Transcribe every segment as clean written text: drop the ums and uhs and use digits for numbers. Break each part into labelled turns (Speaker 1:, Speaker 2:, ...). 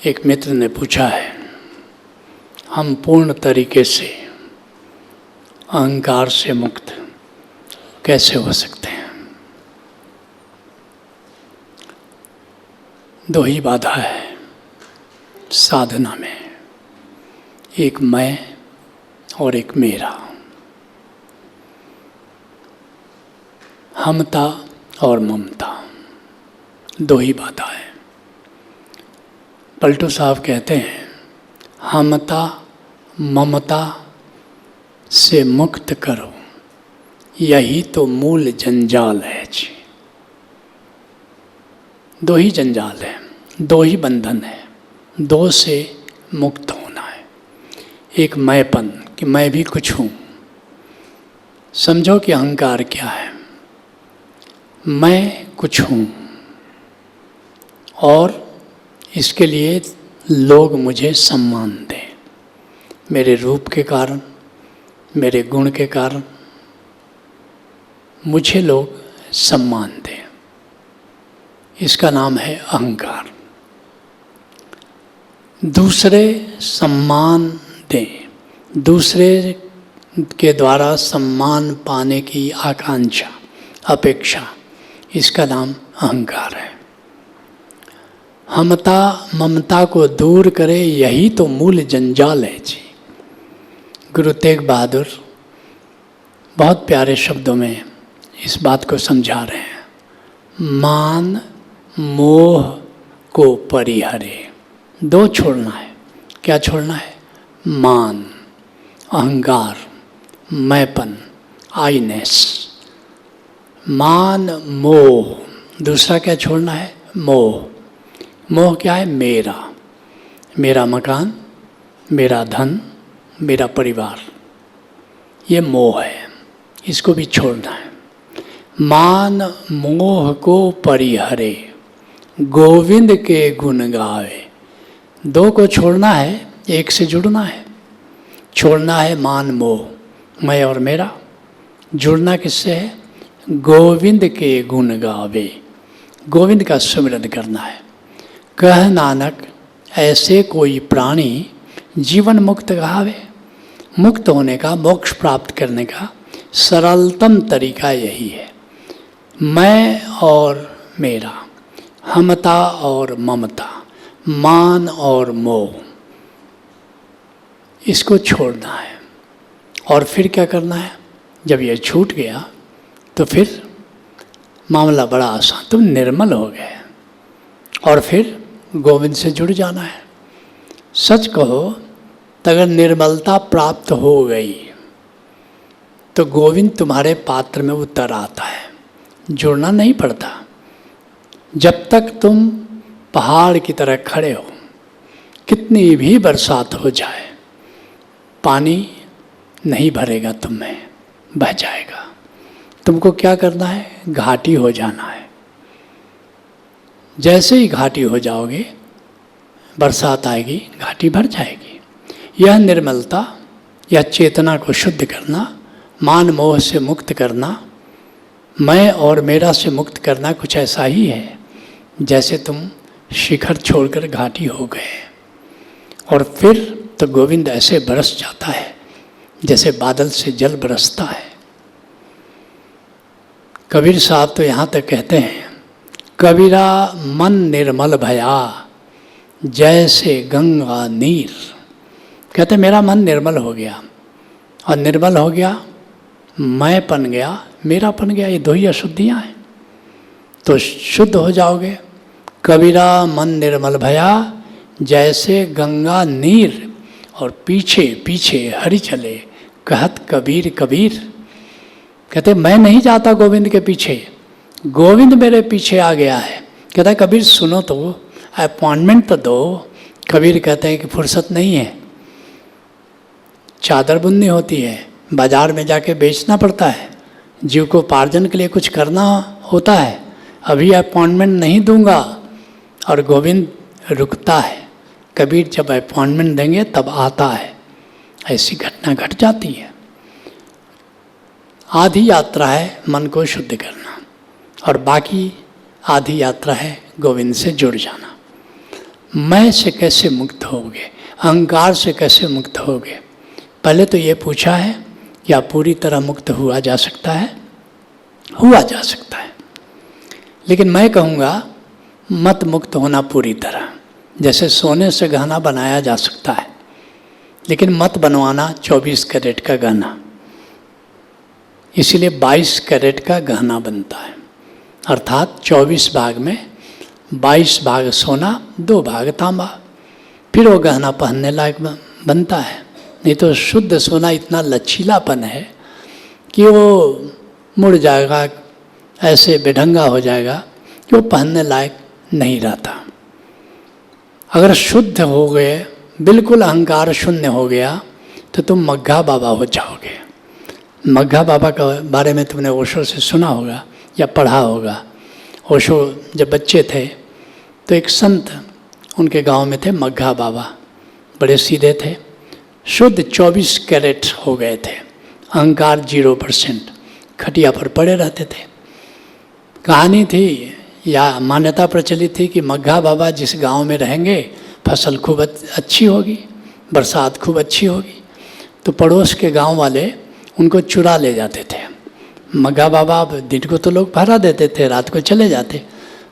Speaker 1: एक मित्र ने पूछा है, हम पूर्ण तरीके से अहंकार से मुक्त कैसे हो सकते हैं? दो ही बाधा है साधना में, एक मैं और एक मेरा, हमता और ममता, दो ही बाधा है। पलटू साहब कहते हैं, हमता ममता से मुक्त करो, यही तो मूल जंजाल है जी। दो ही जंजाल है, दो ही बंधन है, दो से मुक्त होना है। एक मैंपन कि मैं भी कुछ हूँ। समझो कि अहंकार क्या है, मैं कुछ हूँ और इसके लिए लोग मुझे सम्मान दें, मेरे रूप के कारण, मेरे गुण के कारण मुझे लोग सम्मान दें। इसका नाम है अहंकार। दूसरे सम्मान दें, दूसरे के द्वारा सम्मान पाने की आकांक्षा, अपेक्षा, इसका नाम अहंकार है। हमता ममता को दूर करे, यही तो मूल जंजाल है जी। गुरु तेग बहादुर बहुत प्यारे शब्दों में इस बात को समझा रहे हैं। मान मोह को परिहरे, दो छोड़ना है। क्या छोड़ना है? मान, अहंकार, मैंपन, आईनेस। मान मोह, दूसरा क्या छोड़ना है? मोह। मोह क्या है? मेरा, मेरा मकान, मेरा धन, मेरा परिवार, ये मोह है, इसको भी छोड़ना है। मान मोह को परिहरे, गोविंद के गुण गावे। दो को छोड़ना है, एक से जुड़ना है। छोड़ना है मान मोह, मैं और मेरा। जुड़ना किससे है? गोविंद के गुण गावे, गोविंद का सुमिरन करना है। कह नानक ऐसे कोई प्राणी जीवन मुक्त गावे। मुक्त होने का, मोक्ष प्राप्त करने का सरलतम तरीका यही है। मैं और मेरा, हमता और ममता, मान और मोह, इसको छोड़ना है। और फिर क्या करना है? जब ये छूट गया तो फिर मामला बड़ा आसान, तुम निर्मल हो गए और फिर गोविंद से जुड़ जाना है। सच कहो तो अगर निर्मलता प्राप्त हो गई तो गोविंद तुम्हारे पात्र में उतर आता है, जुड़ना नहीं पड़ता। जब तक तुम पहाड़ की तरह खड़े हो, कितनी भी बरसात हो जाए, पानी नहीं भरेगा तुम्हें, बह जाएगा। तुमको क्या करना है? घाटी हो जाना है। जैसे ही घाटी हो जाओगे, बरसात आएगी, घाटी भर जाएगी। यह निर्मलता, यह चेतना को शुद्ध करना, मान मोह से मुक्त करना, मैं और मेरा से मुक्त करना, कुछ ऐसा ही है जैसे तुम शिखर छोड़कर घाटी हो गए और फिर तो गोविंद ऐसे बरस जाता है जैसे बादल से जल बरसता है। कबीर साहब तो यहाँ तक कहते हैं, कबीरा मन निर्मल भया जैसे गंगा नीर। कहते मेरा मन निर्मल हो गया, और निर्मल हो गया, मैं पन गया, मेरा पन गया, ये दो ही अशुद्धियाँ हैं, तो शुद्ध हो जाओगे। कबीरा मन निर्मल भया जैसे गंगा नीर। और पीछे पीछे हरि चले कहत कबीर कबीर। कहते मैं नहीं जाता गोविंद के पीछे, गोविंद मेरे पीछे आ गया है। कहता है कबीर सुनो तो, अपॉइंटमेंट तो दो। कबीर कहते हैं कि फुर्सत नहीं है, चादर बुननी होती है, बाजार में जाके बेचना पड़ता है, जीव को उपार्जन के लिए कुछ करना होता है, अभी अपॉइंटमेंट नहीं दूंगा। और गोविंद रुकता है। कबीर जब अपॉइंटमेंट देंगे तब आता है। ऐसी घटना घट जाती है। आधी यात्रा है मन को शुद्ध करना, और बाकी आधी यात्रा है गोविंद से जुड़ जाना। मैं से कैसे मुक्त होगे, अहंकार से कैसे मुक्त होगे। पहले तो ये पूछा है क्या पूरी तरह मुक्त हुआ जा सकता है? हुआ जा सकता है, लेकिन मैं कहूँगा मत मुक्त होना पूरी तरह। जैसे सोने से गहना बनाया जा सकता है, लेकिन मत बनवाना 24 कैरेट का गहना। इसीलिए 22 कैरेट का गहना बनता है, अर्थात 24 भाग में 22 भाग सोना, 2 भाग तांबा, फिर वो गहना पहनने लायक बनता है। नहीं तो शुद्ध सोना इतना लचीलापन है कि वो मुड़ जाएगा, ऐसे बेढंगा हो जाएगा कि वो पहनने लायक नहीं रहता। अगर शुद्ध हो गए, बिल्कुल अहंकार शून्य हो गया, तो तुम मग्घा बाबा हो जाओगे। मग्घा बाबा के बारे में तुमने ओशो से सुना होगा या पढ़ा होगा। ओशो जब बच्चे थे तो एक संत उनके गांव में थे, मग्घा बाबा। बड़े सीधे थे, शुद्ध 24 कैरेट हो गए थे, अहंकार 0%, खटिया पर पड़े रहते थे। कहानी थी या मान्यता प्रचलित थी कि मग्घा बाबा जिस गांव में रहेंगे फसल खूब अच्छी होगी, बरसात खूब अच्छी होगी। तो पड़ोस के गांव वाले उनको चुरा ले जाते थे। मग्घा बाबा दिन को तो लोग पहरा देते थे, रात को चले जाते।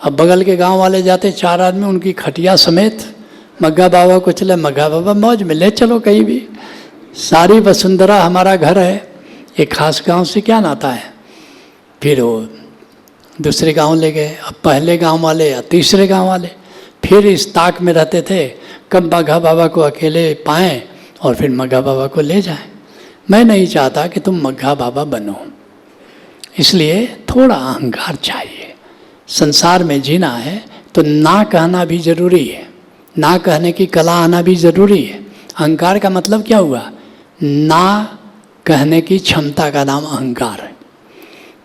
Speaker 1: अब बगल के गांव वाले जाते, 4 आदमी उनकी खटिया समेत मग्घा बाबा को चले। मग्घा बाबा मौज में, ले चलो कहीं भी, सारी वसुंधरा हमारा घर है, एक खास गांव से क्या नाता है। फिर वो दूसरे गांव ले गए। अब पहले गांव वाले या तीसरे गांव वाले फिर इस ताक में रहते थे कब मग्घा बाबा को अकेले पाएँ और फिर मग्घा बाबा को ले जाएं। मैं नहीं चाहता कि तुम मग्घा बाबा बनो, इसलिए थोड़ा अहंकार चाहिए। संसार में जीना है तो ना कहना भी जरूरी है, ना कहने की कला आना भी जरूरी है। अहंकार का मतलब क्या हुआ? ना कहने की क्षमता का नाम अहंकार है।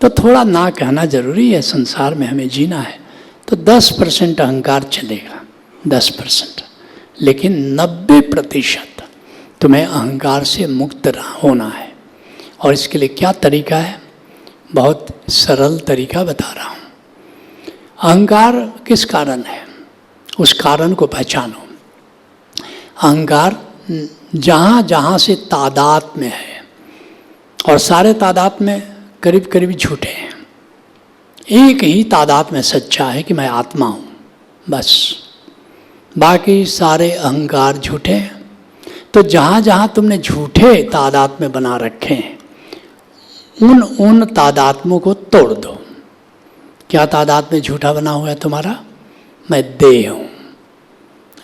Speaker 1: तो थोड़ा ना कहना जरूरी है, संसार में हमें जीना है। तो 10% अहंकार चलेगा, 10%, लेकिन 90% तुम्हें अहंकार से मुक्त होना है। और इसके लिए क्या तरीका है? बहुत सरल तरीका बता रहा हूँ। अहंकार किस कारण है, उस कारण को पहचानो। अहंकार जहाँ जहाँ से तादाद में है, और सारे तादाद में करीब करीब झूठे हैं। एक ही तादाद में सच्चा है कि मैं आत्मा हूँ, बस। बाकी सारे अहंकार झूठे हैं। तो जहाँ जहाँ तुमने झूठे तादाद में बना रखे हैं, उन तादात्मों को तोड़ दो। क्या तादाद में झूठा बना हुआ है तुम्हारा? मैं देह हूँ,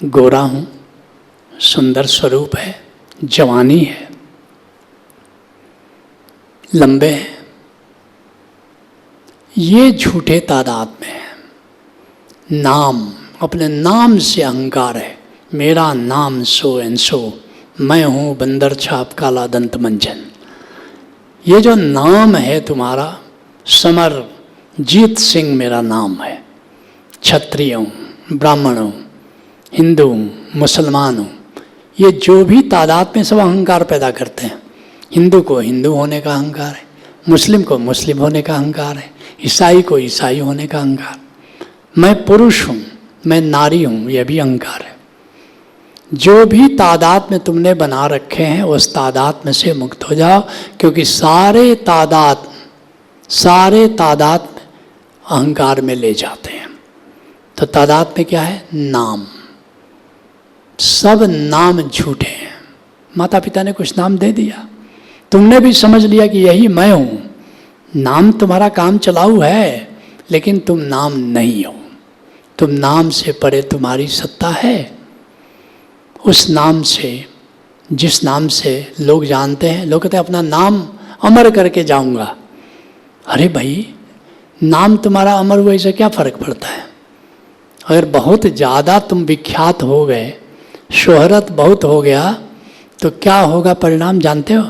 Speaker 1: गोरा हूँ, सुंदर स्वरूप है, जवानी है, लंबे हैं। ये झूठे तादाद में है। नाम, अपने नाम से अहंकार है। मेरा नाम सो एंड सो, मैं हूँ बंदर छाप काला दंत मंजन। ये जो नाम है तुम्हारा, समर जीत सिंह मेरा नाम है। क्षत्रिय हूँ, ब्राह्मण हूँ, हिंदू हूँ, मुसलमान हूँ, ये जो भी तादाद में सब अहंकार पैदा करते हैं। हिंदू को हिंदू होने का अहंकार है, मुस्लिम को मुस्लिम होने का अहंकार है, ईसाई को ईसाई होने का अहंकार। मैं पुरुष हूँ, मैं नारी हूँ, यह भी अहंकार है। जो भी तादाद में तुमने बना रखे हैं उस तादाद में से मुक्त हो जाओ, क्योंकि सारे तादाद अहंकार में ले जाते हैं। तो तादाद में क्या है? नाम। सब नाम झूठे हैं। माता पिता ने कुछ नाम दे दिया, तुमने भी समझ लिया कि यही मैं हूँ। नाम तुम्हारा काम चलाऊ है, लेकिन तुम नाम नहीं हो। तुम नाम से परे तुम्हारी सत्ता है। उस नाम से, जिस नाम से लोग जानते हैं, लोग कहते हैं अपना नाम अमर करके जाऊंगा। अरे भाई, नाम तुम्हारा अमर हुए से क्या फर्क पड़ता है? अगर बहुत ज़्यादा तुम विख्यात हो गए, शोहरत बहुत हो गया, तो क्या होगा परिणाम जानते हो?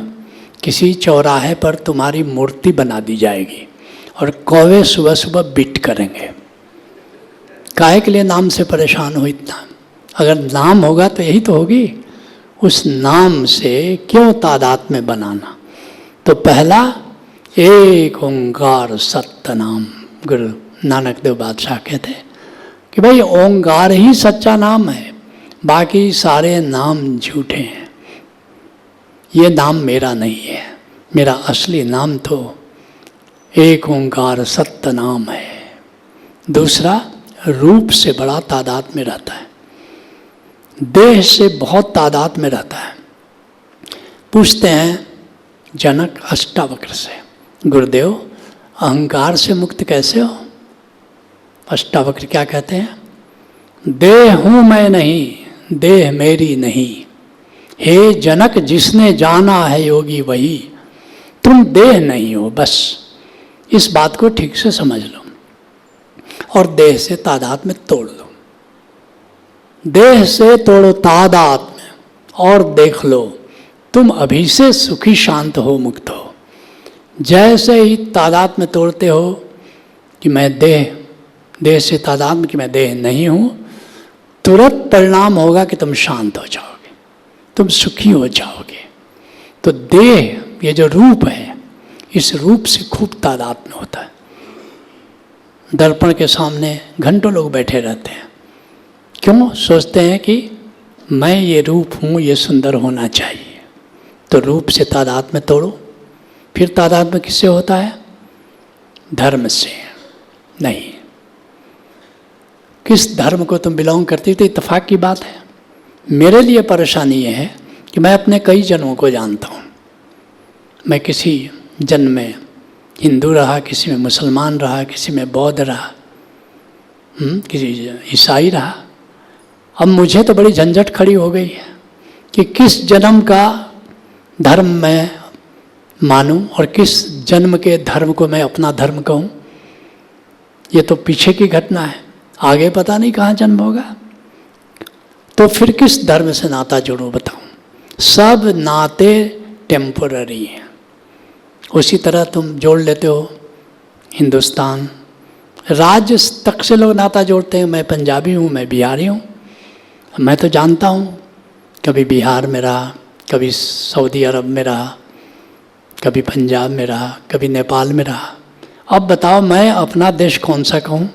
Speaker 1: किसी चौराहे पर तुम्हारी मूर्ति बना दी जाएगी और कौवे सुबह सुबह बिट करेंगे। काहे के लिए नाम से परेशान हो इतना? अगर नाम होगा तो यही तो होगी। उस नाम से क्यों तादाद में बनाना? तो पहला, एक ओंकार सत्य नाम। गुरु नानक देव बादशाह कहते हैं कि भाई ओंकार ही सच्चा नाम है। बाकी सारे नाम झूठे हैं। ये नाम मेरा नहीं है, मेरा असली नाम तो एक ओंकार सत्य नाम है। दूसरा, रूप से बड़ा तादाद में रहता है, देह से बहुत तादाद में रहता है। पूछते हैं जनक अष्टावक्र से, गुरुदेव अहंकार से मुक्त कैसे हो? अष्टावक्र क्या कहते हैं? देह हूँ मैं नहीं, देह मेरी नहीं। हे जनक जिसने जाना है योगी वही, तुम देह नहीं हो, बस इस बात को ठीक से समझ लो और देह से तादाद में तोड़ लो। देह से तोड़ो तादाद में और देख लो तुम अभी से सुखी शांत हो, मुक्त हो। जैसे ही तादाद में तोड़ते हो कि मैं देह से तादाद में कि मैं देह नहीं हूँ, तुरंत परिणाम होगा कि तुम शांत हो जाओगे, तुम सुखी हो जाओगे। तो देह, ये जो रूप है, इस रूप से खूब तादाद में होता है। दर्पण के सामने घंटों लोग बैठे रहते हैं, क्यों? सोचते हैं कि मैं ये रूप हूँ, ये सुंदर होना चाहिए। तो रूप से तादाद में तोड़ो। फिर तादाद में किससे होता है? धर्म से नहीं। किस धर्म को तुम बिलोंग करती थी, इत्तेफाक की बात है। मेरे लिए परेशानी ये है कि मैं अपने कई जन्मों को जानता हूँ। मैं किसी जन्म में हिंदू रहा, किसी में मुसलमान रहा, किसी में बौद्ध रहा, किसी ईसाई रहा। अब मुझे तो बड़ी झंझट खड़ी हो गई है कि किस जन्म का धर्म मैं मानूं और किस जन्म के धर्म को मैं अपना धर्म कहूं। ये तो पीछे की घटना है, आगे पता नहीं कहाँ जन्म होगा। तो फिर किस धर्म से नाता जोड़ूं बताऊं? सब नाते टेम्पोररी हैं। उसी तरह तुम जोड़ लेते हो हिंदुस्तान, राज्य तक से लोग नाता जोड़ते हैं। मैं पंजाबी हूँ, मैं बिहारी हूँ। मैं तो जानता हूँ, कभी बिहार में रहा, कभी सऊदी अरब में रहा, कभी पंजाब में रहा, कभी नेपाल में रहा। अब बताओ मैं अपना देश कौन सा कहूँ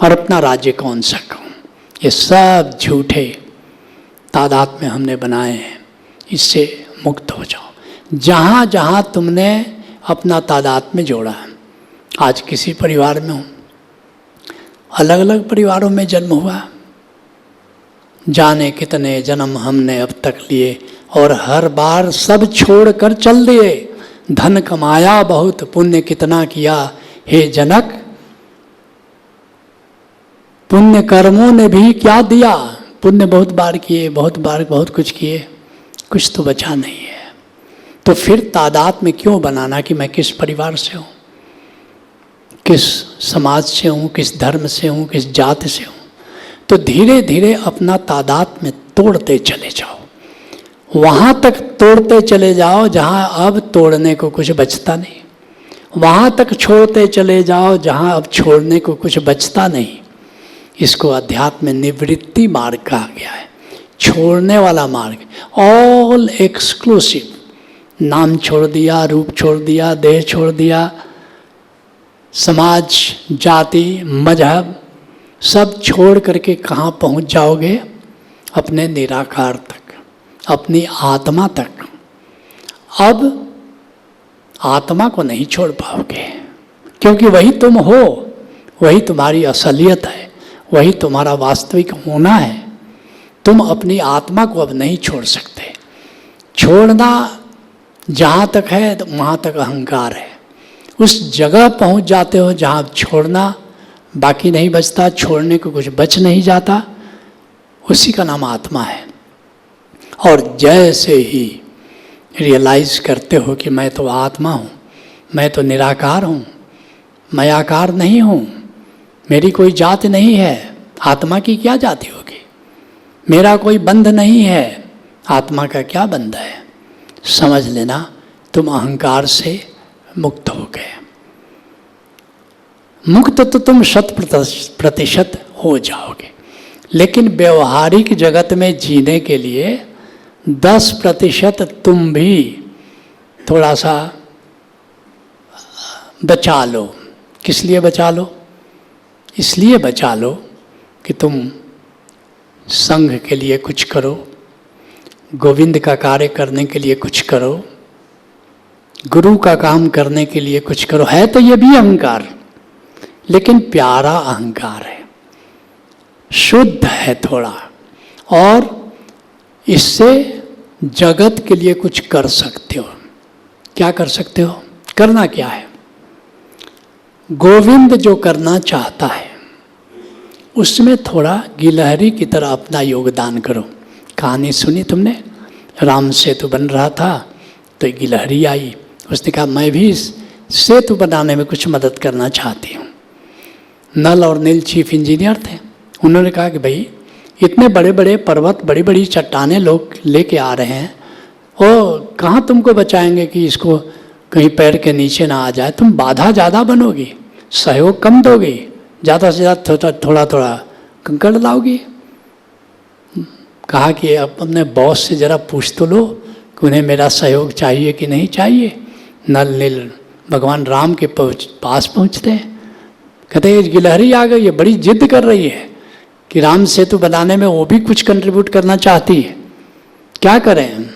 Speaker 1: और अपना राज्य कौन सा कहूँ? ये सब झूठे तादाद में हमने बनाए हैं। इससे मुक्त हो जाओ। जहाँ जहाँ तुमने अपना तादाद में जोड़ा है, आज किसी परिवार में हो, अलग अलग परिवारों में जन्म हुआ, जाने कितने जन्म हमने अब तक लिए और हर बार सब छोड़ कर चल दिए। धन कमाया बहुत, पुण्य कितना किया। हे जनक, पुण्य कर्मों ने भी क्या दिया? पुण्य बहुत बार किए, बहुत कुछ किए, कुछ तो बचा नहीं है। तो फिर तादाद में क्यों बनाना कि मैं किस परिवार से हूँ, किस समाज से हूँ, किस धर्म से हूँ, किस जाति से हूँ? तो धीरे धीरे अपना तादाद में तोड़ते चले जाओ। वहाँ तक तोड़ते चले जाओ जहाँ अब तोड़ने को कुछ बचता नहीं। वहाँ तक छोड़ते चले जाओ जहाँ अब छोड़ने को कुछ बचता नहीं। इसको अध्यात्म निवृत्ति मार्ग कहा गया है, छोड़ने वाला मार्ग। All exclusive. नाम छोड़ दिया, रूप छोड़ दिया, देह छोड़ दिया, समाज, जाति, मजहब सब छोड़ करके कहाँ पहुँच जाओगे? अपने निराकार तक, अपनी आत्मा तक। अब आत्मा को नहीं छोड़ पाओगे, क्योंकि वही तुम हो, वही तुम्हारी असलियत है, वही तुम्हारा वास्तविक होना है। तुम अपनी आत्मा को अब नहीं छोड़ सकते। छोड़ना जहाँ तक है तो वहाँ तक अहंकार है। उस जगह पहुँच जाते हो जहाँ छोड़ना बाकी नहीं बचता, छोड़ने को कुछ बच नहीं जाता, उसी का नाम आत्मा है। और जैसे ही रियलाइज़ करते हो कि मैं तो आत्मा हूँ, मैं तो निराकार हूँ, मैं आकार नहीं हूँ, मेरी कोई जात नहीं है, आत्मा की क्या जाति होगी, मेरा कोई बंध नहीं है, आत्मा का क्या बंध है, समझ लेना तुम अहंकार से मुक्त हो गए। मुक्त तो तुम 100% हो जाओगे, लेकिन व्यवहारिक जगत में जीने के लिए 10% तुम भी थोड़ा सा बचा लो। किस लिए बचा लो? इसलिए बचा लो कि तुम संघ के लिए कुछ करो, गोविंद का कार्य करने के लिए कुछ करो, गुरु का काम करने के लिए कुछ करो। है तो ये भी अहंकार, लेकिन प्यारा अहंकार है, शुद्ध है थोड़ा, और इससे जगत के लिए कुछ कर सकते हो। क्या कर सकते हो? करना क्या है? गोविंद जो करना चाहता है उसमें थोड़ा गिलहरी की तरह अपना योगदान करो। कहानी सुनी तुमने? राम सेतु बन रहा था तो एक गिलहरी आई, उसने कहा मैं भी इस सेतु बनाने में कुछ मदद करना चाहती हूँ। नल और नील चीफ इंजीनियर थे, उन्होंने कहा कि भाई इतने बड़े बड़े पर्वत, बड़ी बड़ी चट्टानें लोग लेके आ रहे हैं, और कहाँ तुमको बचाएंगे कि इसको कहीं पैर के नीचे ना आ जाए। तुम बाधा ज़्यादा बनोगी, सहयोग कम दोगी, ज़्यादा से ज़्यादा थोड़ा थोड़ा कंकड़ लाओगी। कहा कि अब अपने बॉस से ज़रा पूछ तो लो कि उन्हें मेरा सहयोग चाहिए कि नहीं चाहिए। नल नील भगवान राम के पास पहुँचते हैं, कहते हैं गिलहरी आ गई है, बड़ी जिद कर रही है कि राम सेतु बनाने में वो भी कुछ कंट्रीब्यूट करना चाहती है, क्या करें?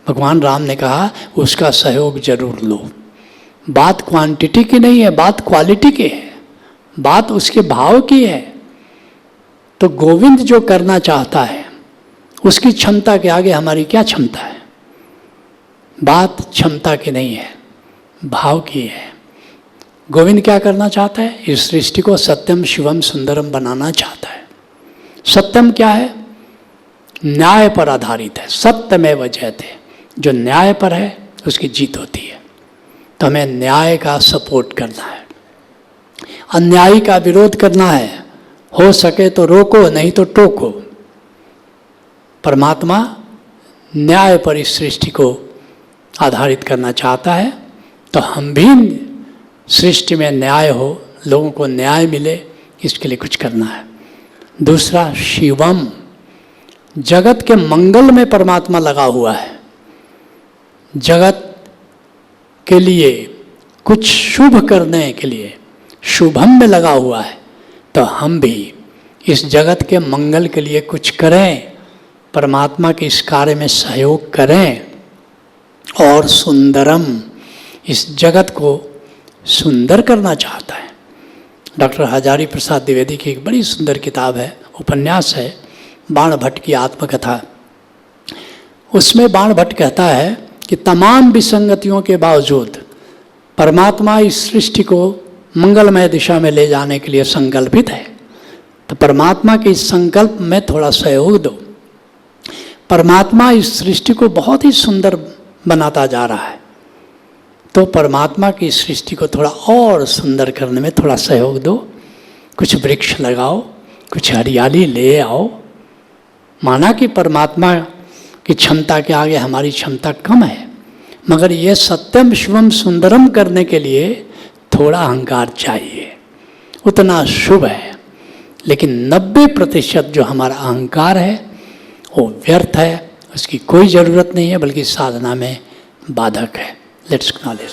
Speaker 1: भगवान राम ने कहा उसका सहयोग जरूर लो। बात क्वांटिटी की नहीं है, बात क्वालिटी की है, बात उसके भाव की है। तो गोविंद जो करना चाहता है उसकी क्षमता के आगे हमारी क्या क्षमता है? बात क्षमता की नहीं है, भाव की है। गोविंद क्या करना चाहता है? इस सृष्टि को सत्यम शिवम सुंदरम बनाना चाहता है। सत्यम क्या है? न्याय पर आधारित है। सत्यमेव जयते, जो न्याय पर है उसकी जीत होती है। तो हमें न्याय का सपोर्ट करना है, अन्यायी का विरोध करना है। हो सके तो रोको, नहीं तो टोको। परमात्मा न्याय पर इस सृष्टि को आधारित करना चाहता है, तो हम भी सृष्टि में न्याय हो, लोगों को न्याय मिले, इसके लिए कुछ करना है। दूसरा, शिवम, जगत के मंगल में परमात्मा लगा हुआ है। जगत के लिए कुछ शुभ करने के लिए शुभम में लगा हुआ है, तो हम भी इस जगत के मंगल के लिए कुछ करें, परमात्मा के इस कार्य में सहयोग करें। और सुंदरम, इस जगत को सुंदर करना चाहता है। डॉक्टर हजारी प्रसाद द्विवेदी की एक बड़ी सुंदर किताब है, उपन्यास है, बाण भट्ट की आत्मकथा। उसमें बाण भट्ट कहता है कि तमाम विसंगतियों के बावजूद परमात्मा इस सृष्टि को मंगलमय दिशा में ले जाने के लिए संकल्पित है। तो परमात्मा के इस संकल्प में थोड़ा सहयोग दो। परमात्मा इस सृष्टि को बहुत ही सुंदर बनाता जा रहा है, तो परमात्मा की सृष्टि को थोड़ा और सुंदर करने में थोड़ा सहयोग दो। कुछ वृक्ष लगाओ, कुछ हरियाली ले आओ। माना कि परमात्मा की क्षमता के आगे हमारी क्षमता कम है, मगर ये सत्यम शिवम सुंदरम करने के लिए थोड़ा अहंकार चाहिए। उतना शुभ है, लेकिन 90% जो हमारा अहंकार है वो व्यर्थ है, उसकी कोई ज़रूरत नहीं है, बल्कि साधना में बाधक है। Let's acknowledge.